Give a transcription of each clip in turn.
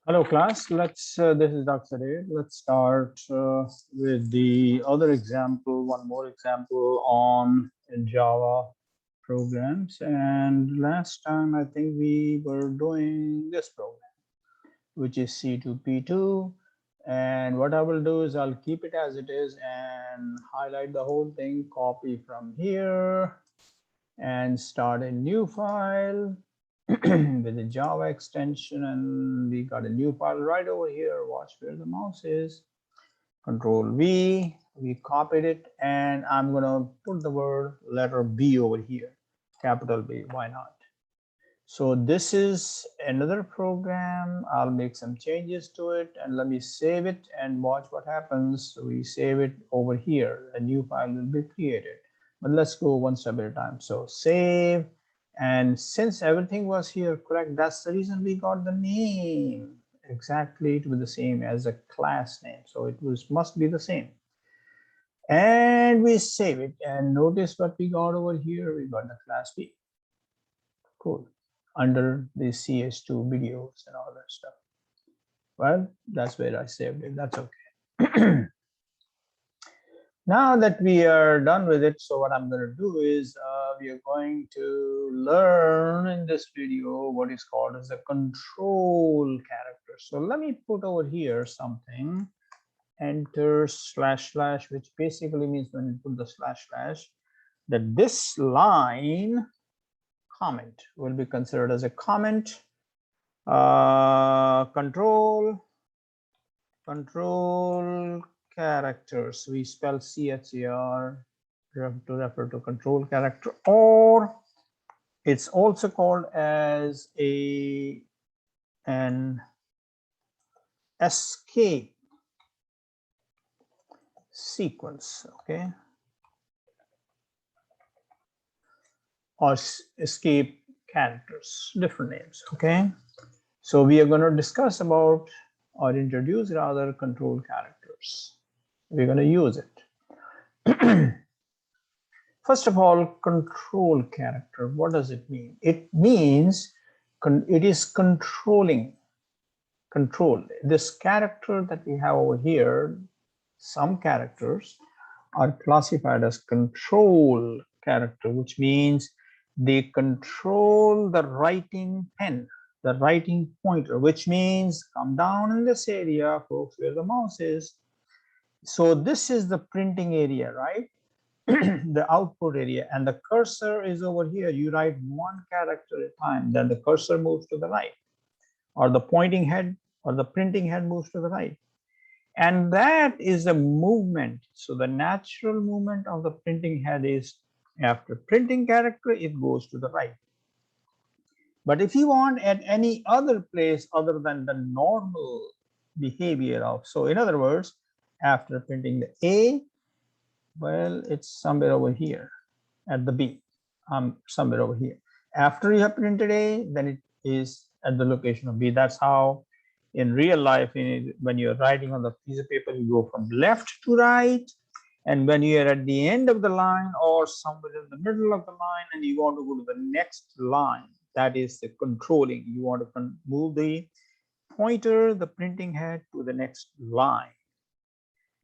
Hello class, this is Dr. Sadir. Let's start with the other example, one more example on Java programs. And last time I think we were doing this program, which is C2P2. And what I will do is I'll keep it as it is and highlight the whole thing, copy from here and start a new file with the Java extension, and we got a new file right over here. Watch where the mouse is. Control V, we copied it, and I'm gonna put the word letter B over here, capital B, why not? So this is another program. I'll make some changes to it and let me save it and watch what happens. So we save it over here. A new file will be created. But let's go one step at a time. So save. And since everything was here correct, that's the reason we got the name. Exactly, it was the same as a class name. So it must be the same. And we save it. And notice what we got over here. We got the class B. Cool. Under the CS2 videos and all that stuff. Well, that's where I saved it. That's okay. Now that we are done with it, so what I'm going to do is we are going to learn in this video what is called as a control character. So let me put over here something, enter // which basically means when you put the // that this line comment will be considered as a comment. Control characters, we spell CHAR to refer to control character, or it's also called as an escape sequence, okay, or escape characters, different names, okay. So we are going to discuss about or introduce rather control characters. We're going to use it. First of all, control character, what does it mean? It means it is controlling, control. This character that we have over here, some characters are classified as control character, which means they control the writing pen, the writing pointer, which means come down in this area, folks, where the mouse is. So this is the printing area, right? The output area, and the cursor is over here. You write one character at a time, then the cursor moves to the right, or the pointing head or the printing head moves to the right. And that is a movement. So the natural movement of the printing head is after printing character, it goes to the right. But if you want at any other place other than the normal behavior of, so in other words, after printing the A, well, it's somewhere over here at the B, somewhere over here. After you have printed A, then it is at the location of B. That's how in real life, when you're writing on the piece of paper, you go from left to right. And when you're at the end of the line or somewhere in the middle of the line and you want to go to the next line, that is the controlling. You want to move the pointer, the printing head to the next line.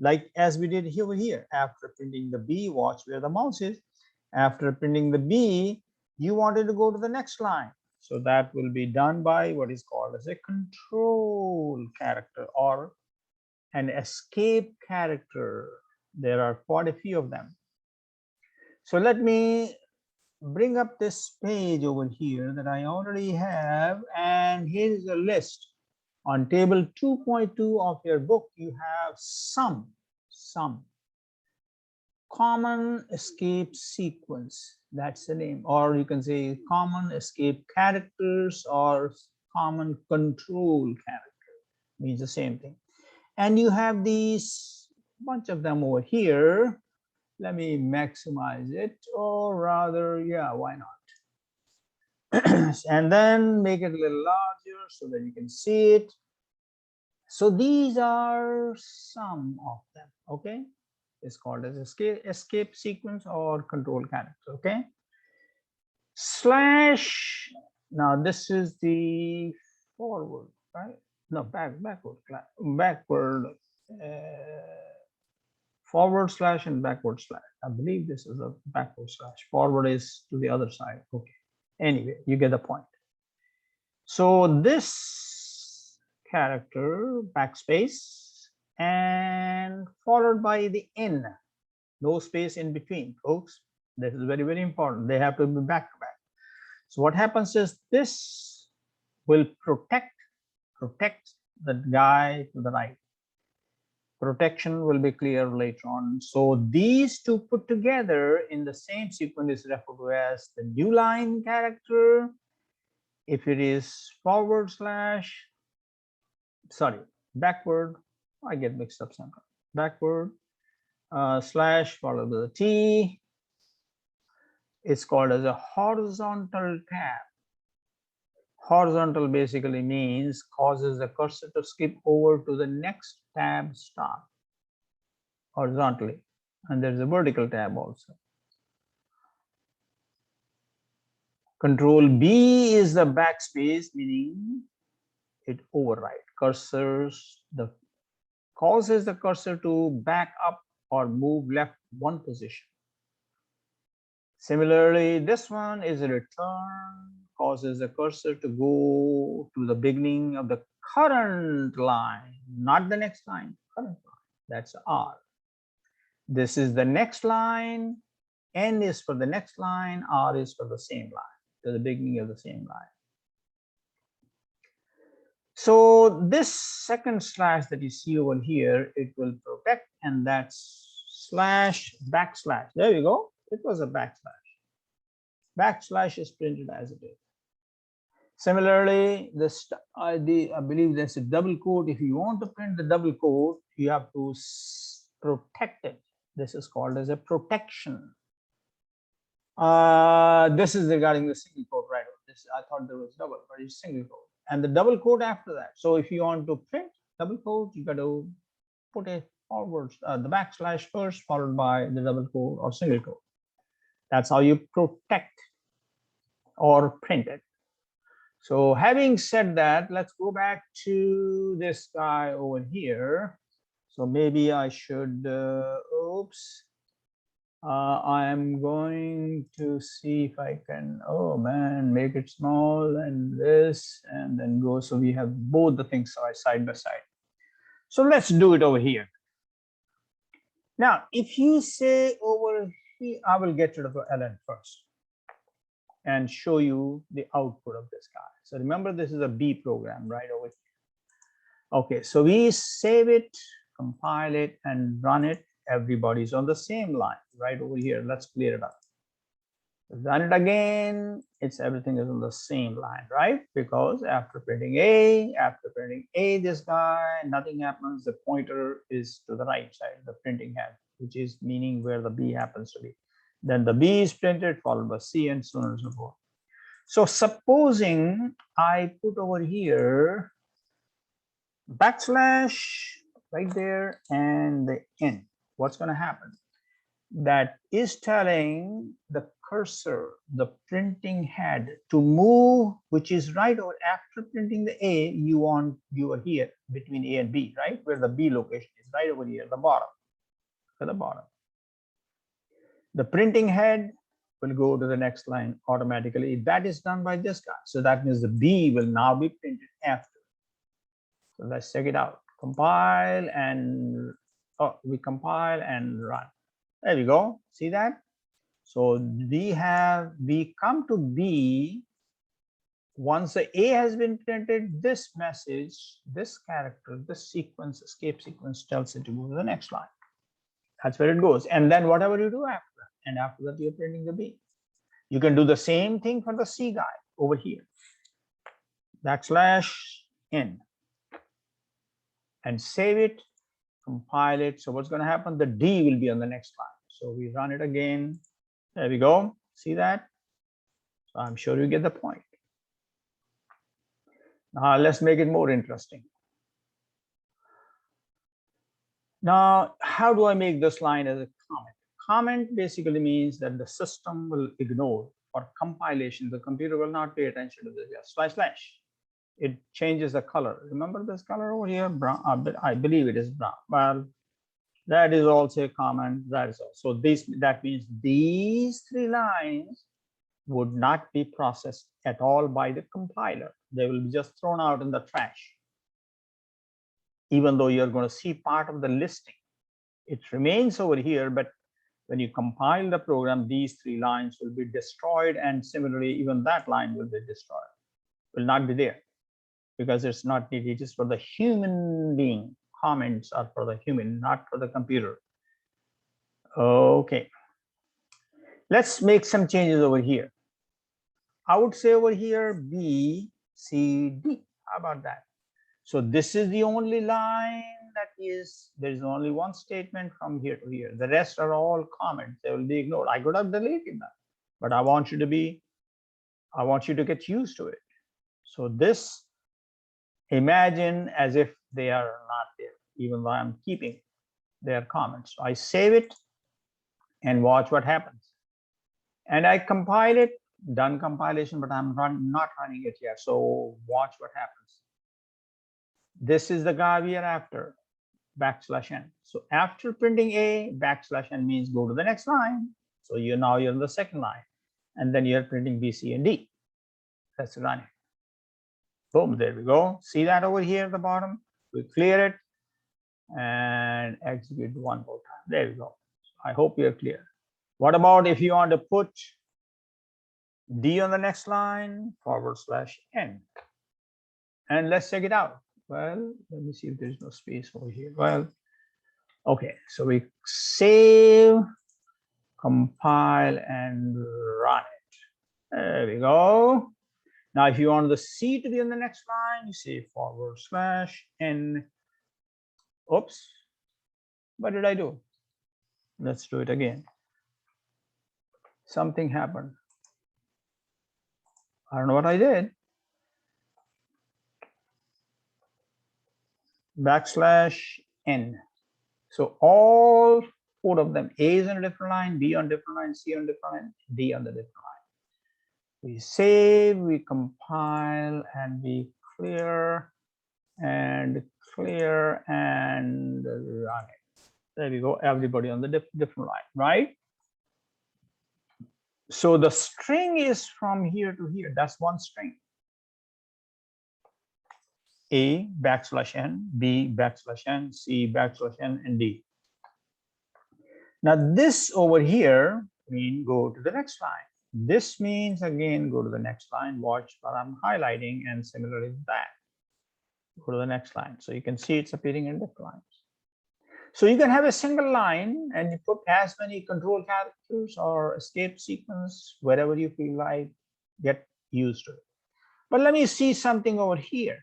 Like as we did over here, after printing the B, watch where the mouse is. After printing the B, you wanted to go to the next line. So that will be done by what is called as a control character or an escape character. There are quite a few of them. So let me bring up this page over here that I already have, and here is a list. On table 2.2 of your book, you have some common escape sequence. That's the name, or you can say common escape characters or common control character, means the same thing. And you have these bunch of them over here. Let me maximize it, or rather, yeah, why not? And then make it a little larger so that you can see it. So these are some of them, okay? It's called as escape sequence or control character, okay? Slash, now this is the forward, right? no, backward, forward slash and backward slash. I believe this is a backward slash. Forward is to the other side. Okay. Anyway, you get the point. So this character, backspace, and followed by the N, no space in between, folks. This is very, very important. They have to be back to back. So what happens is this will protect the guy to the right. Protection will be clear later on. So these two put together in the same sequence is referred to as the new line character. If it is forward slash, sorry, backward, I get mixed up sometimes. Backward slash followed by the T. It's called as a horizontal tab. Horizontal basically means causes the cursor to skip over to the next tab start horizontally, and there's a vertical tab also. Control B is the backspace, meaning it overrides cursors, the causes the cursor to back up or move left one position. Similarly, this one is a return, causes the cursor to go to the beginning of the current line, not the next line, current line. That's R. This is the next line. N is for the next line. R is for the same line, to the beginning of the same line. So this second slash that you see over here, it will protect, and that's slash backslash. There you go. It was a backslash. Backslash is printed as it is. Similarly, this I believe there's a double quote. If you want to print the double quote, you have to protect it. This is called as a protection. This is regarding the single quote, right? This I thought there was double, but it's single quote, and the double quote after that. So if you want to print double quote, you got to put a forward, the backslash first, followed by the double quote or single quote. That's how you protect or print it. So having said that, let's go back to this guy over here. So maybe I should, oops. I'm going to see if I can, oh man, make it small and this, and then go. So we have both the things side by side. So let's do it over here. Now, if you say over here, I will get rid of the ln first and show you the output of this guy. So remember, this is a B program right over here. Okay, so we save it, compile it, and run it. Everybody's on the same line right over here. Let's clear it up. Run it again. Everything is on the same line, right? Because after printing A, this guy, nothing happens. The pointer is to the right side, the printing head, which is meaning where the B happens to be. Then the B is printed, followed by C, and so on and so forth. So supposing I put over here backslash right there and the N, what's going to happen? That is telling the cursor, the printing head, to move, which is right over after printing the A. You are here between A and B, right? Where the B location is, right over here, the bottom, at the bottom. The printing head will go to the next line automatically. That is done by this guy. So that means the B will now be printed after. So let's check it out. Compile and we compile and run. There we go. See that? So we come to B. Once the A has been printed, this message, this character, this sequence, escape sequence tells it to go to the next line. That's where it goes. And then whatever you do after that, and after that, you're printing the B. You can do the same thing for the C guy over here. Backslash N. And save it, compile it. So what's going to happen? The D will be on the next line. So we run it again. There we go. See that? So I'm sure you get the point. Now let's make it more interesting. Now, how do I make this line as a comment? Comment basically means that the system will ignore, or compilation, the computer will not pay attention to this slash slash. it changes the color. Remember this color over here, brown? I believe it is brown. Well, that is also a comment. That is also that means these 3 lines would not be processed at all by the compiler. They will be just thrown out in the trash. Even though you're going to see part of the listing, it remains over here, but when you compile the program, these 3 lines will be destroyed, and similarly, even that line will be destroyed, will not be there, because it's not needed. It is for the human being. Comments are for the human, not for the computer. Okay, let's make some changes over here. I would say over here B, C, D. How about that? So this is the only line that is, there is only one statement from here to here. The rest are all comments. They will be ignored. I could have deleted them, but I want you to get used to it. So this, imagine as if they are not there, even though I'm keeping their comments. I save it and watch what happens. And I compile it, done compilation, but I'm not running it yet. So watch what happens. This is the guy we are after, \n. So after printing A, \n means go to the next line. So now you're in the second line, and then you're printing B, C, and D. Let's run it. Boom, there we go. See that over here at the bottom? We clear it and execute one more time. There we go. I hope you're clear. What about if you want to put D on the next line, /n. And let's check it out. Well, let me see if there's no space over here. Well, okay, so we save, compile, and run it. There we go. Now, if you want the C to be on the next line, you say /n. Oops, what did I do? Let's do it again. Something happened. I don't know what I did. \n. So all 4 of them, A is on a different line, B on a different line, C on a different line, D on the different line. We save, we compile, and we clear and run it. There we go, everybody on the different line, right? So the string is from here to here. That's one string. A \n, B \n, C \n, and D. Now this over here means go to the next line. This means again go to the next line. Watch what I'm highlighting, and similarly that. Go to the next line. So you can see it's appearing in different lines. So you can have a single line and you put as many control characters or escape sequence, wherever you feel like, get used to it. But let me see something over here.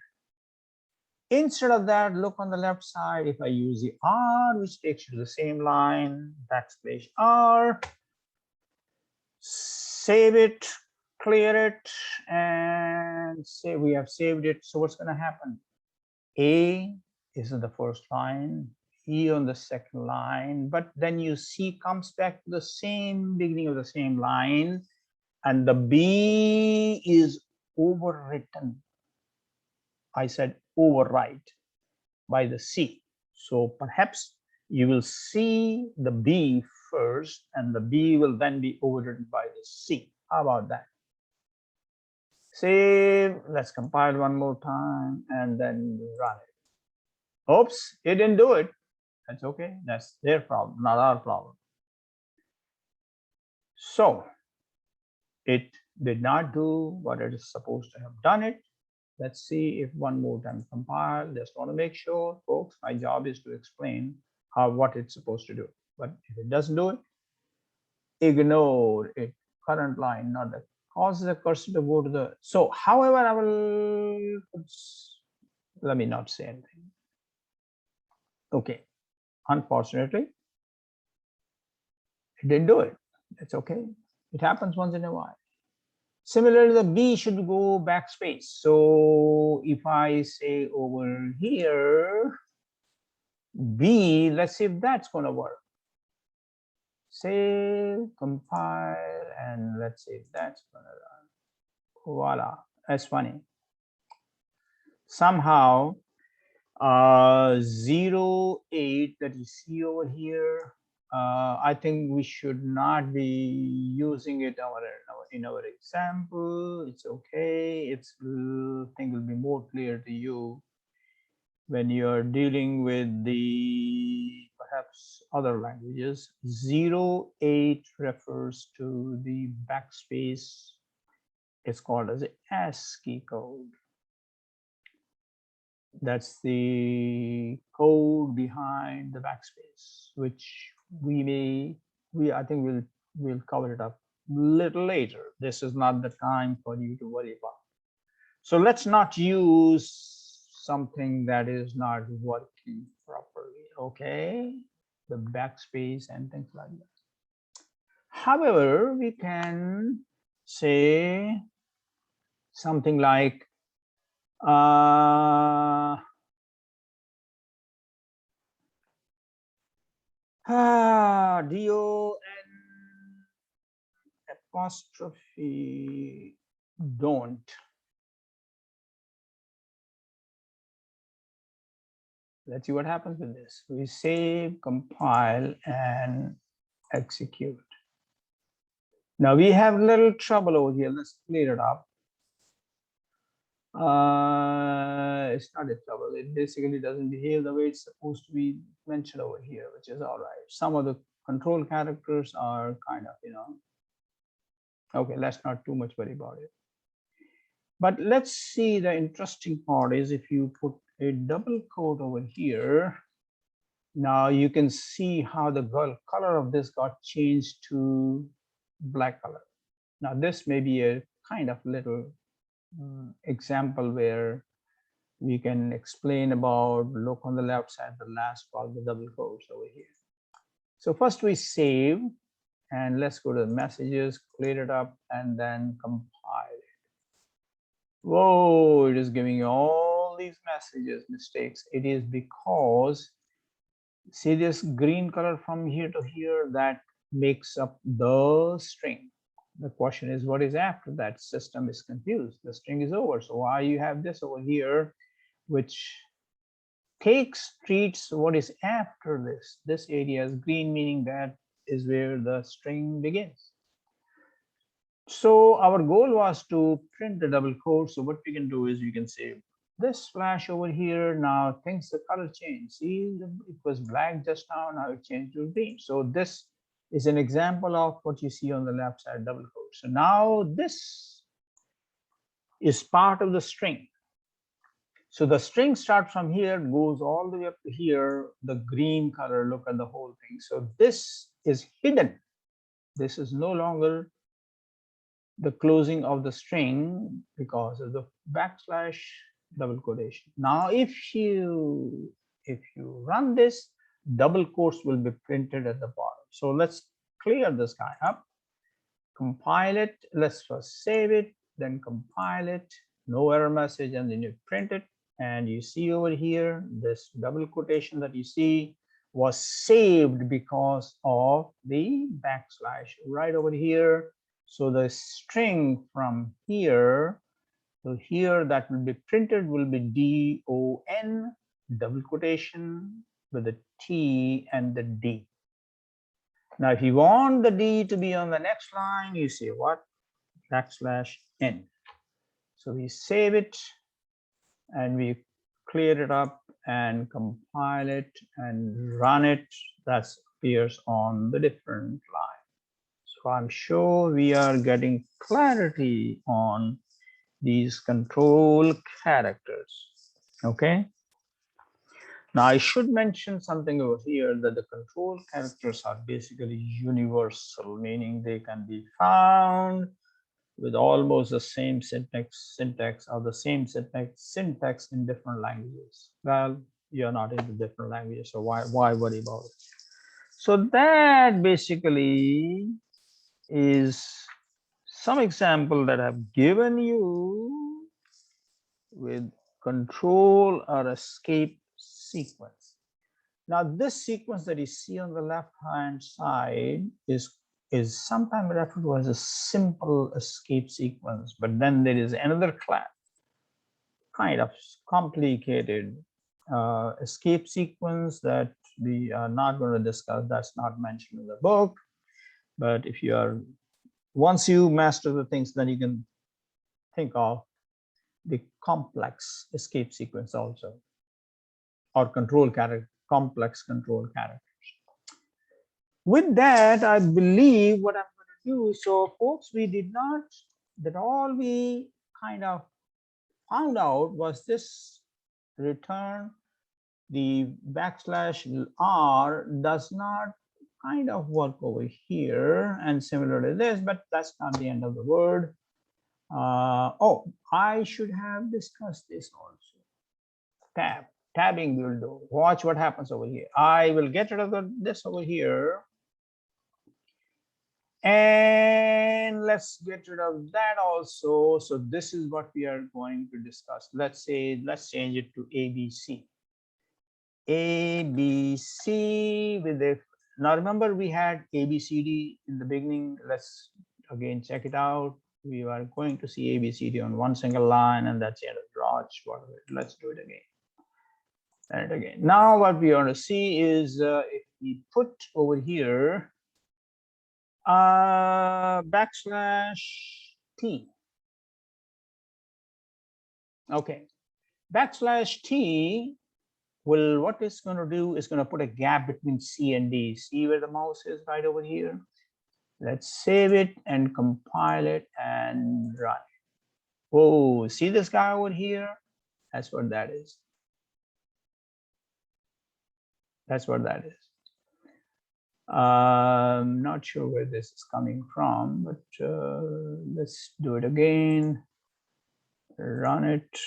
Instead of that, look on the left side. If I use the R, which takes you to the same line, \R, save it, clear it, and say we have saved it. So what's going to happen? A is in the first line, E on the second line, but then you see comes back to the same beginning of the same line, and the B is overwritten. I said overwrite by the C. So perhaps you will see the B first, and the B will then be overwritten by the C. How about that? Save, let's compile one more time, and then run it. Oops, it didn't do it. That's okay. That's their problem, not our problem. So it did not do what it is supposed to have done it. Let's see if one more time compile. Just want to make sure, folks, my job is to explain what it's supposed to do. But if it doesn't do it, ignore it. Current line, not the causes the cursor to go to the. So, however, I will, let me not say anything. Okay, unfortunately, it didn't do it. It's okay. It happens once in a while. Similarly, the B should go backspace. So if I say over here, B, let's see if that's going to work. Save, compile, and let's see if that's going to run. Voila, that's funny. somehow 08 that you see over here, I think we should not be using it in our example. It's okay. It's thing will be more clear to you when you're dealing with the perhaps other languages. 08 refers to the backspace. It's called as ASCII code. That's the code behind the backspace, which I think we'll cover it up a little later. This is not the time for you to worry about. So let's not use something that is not working properly, okay? The backspace and things like that. However, we can say something like DON apostrophe don't. Let's see what happens with this. We save, compile, and execute. Now we have a little trouble over here. Let's clear it up. It's not a trouble. It basically doesn't behave the way it's supposed to be mentioned over here, which is all right. Some of the control characters are kind of, okay, let's not too much worry about it. But let's see, the interesting part is if you put a double quote over here, now you can see how the color of this got changed to black color. Now this may be a kind of little example where we can explain about, look on the left side, the last part, the double quotes over here. So first we save, and let's go to the messages, clear it up, and then compile it. Whoa, it is giving you all these messages mistakes. It is because, see this green color from here to here, that makes up the string. The question is, what is after that? System is confused. The string is over. So why you have this over here, which treats what is after this. This area is green, meaning that is where the string begins. So our goal was to print the double quote. So what we can do is we can say this flash over here. Now things, the color change. See, it was black just now it changed to green. So this is an example of what you see on the left side, double quote. So now this is part of the string. So the string starts from here, goes all the way up to here, the green color, look at the whole thing. So this is hidden. This is no longer the closing of the string because of the backslash double quotation. Now, if you run this, double quotes will be printed at the bottom. So let's clear this guy up, compile it. Let's first save it, then compile it, no error message, and then you print it. And you see over here, this double quotation that you see was saved because of the backslash right over here. So the string from here to here that will be printed will be DON, double quotation with the T and the D. Now, if you want the D to be on the next line, you say what? \n. So we save it and we clear it up and compile it and run it. That appears on the different line. So I'm sure we are getting clarity on these control characters. Okay. Now I should mention something over here, that the control characters are basically universal, meaning they can be found with almost the same syntax or the same syntax in different languages. Well, you're not into different languages, so why worry about it? So that basically is some example that I've given you with control or escape sequence. Now this sequence that you see on the left hand side is sometimes referred to as a simple escape sequence, but then there is another class kind of complicated escape sequence that we are not going to discuss. That's not mentioned in the book. But if you are, once you master the things, then you can think of the complex escape sequence also, or control character, complex control characters. With that, I believe what I'm going to do. So, folks, we did not, that all we kind of found out was this return, the \r does not kind of work over here, and similar to this, but that's not the end of the word. Oh, I should have discussed this also. Tabbing will do. Watch what happens over here. I will get rid of this over here. And let's get rid of that also. So this is what we are going to discuss. Let's say, let's change it to ABC. ABC with a, now remember we had ABCD in the beginning. Let's again check it out. We are going to see ABCD on one single line, and that's the end of Raj. Whatever. Let's do it again. And again. Now what we want to see is if we put over here \t. Okay, \t will, what it's going to do is going to put a gap between C and D. See where the mouse is right over here. Let's save it and compile it and run it. Oh, see this guy over here? That's what that is. That's what that is. Not sure where this is coming from, but let's do it again. Run it.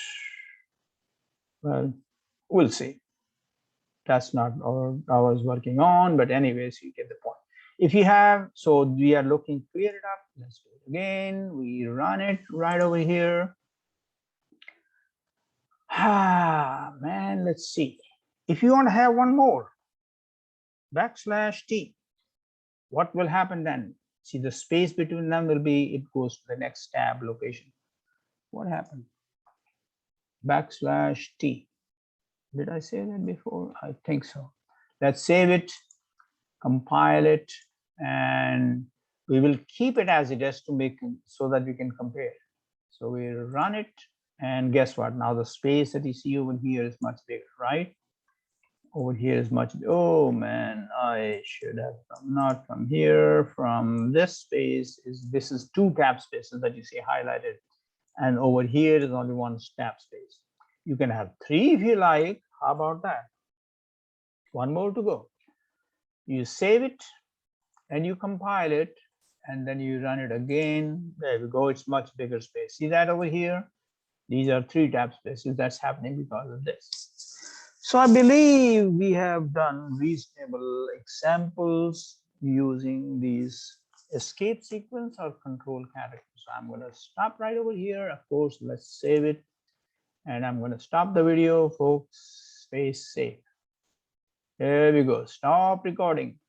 Well, we'll see. That's not all I was working on, but anyways, you get the point. If you have, so we are looking, clear it up. Let's do it again. We run it right over here. Ah, man, let's see. If you want to have one more, \t, what will happen then? See, the space between them will be, it goes to the next tab location. What happened? \t. Did I say that before? I think so. Let's save it, compile it, and we will keep it as it is to make so that we can compare. So we run it, and guess what? Now the space that you see over here is much bigger, right? Over here is much, oh man, I should have come, not from here, from this space is, this is 2 tab spaces that you see highlighted. And over here is only 1 tab space. You can have 3 if you like. How about that? 1 more to go. You save it and you compile it, and then you run it again. There we go. It's much bigger space. See that over here? These are 3 tab spaces. That's happening because of this. So I believe we have done reasonable examples using these escape sequence or control characters. I'm going to stop right over here. Of course, let's save it. And I'm going to stop the video, folks. Stay safe. There we go. Stop recording.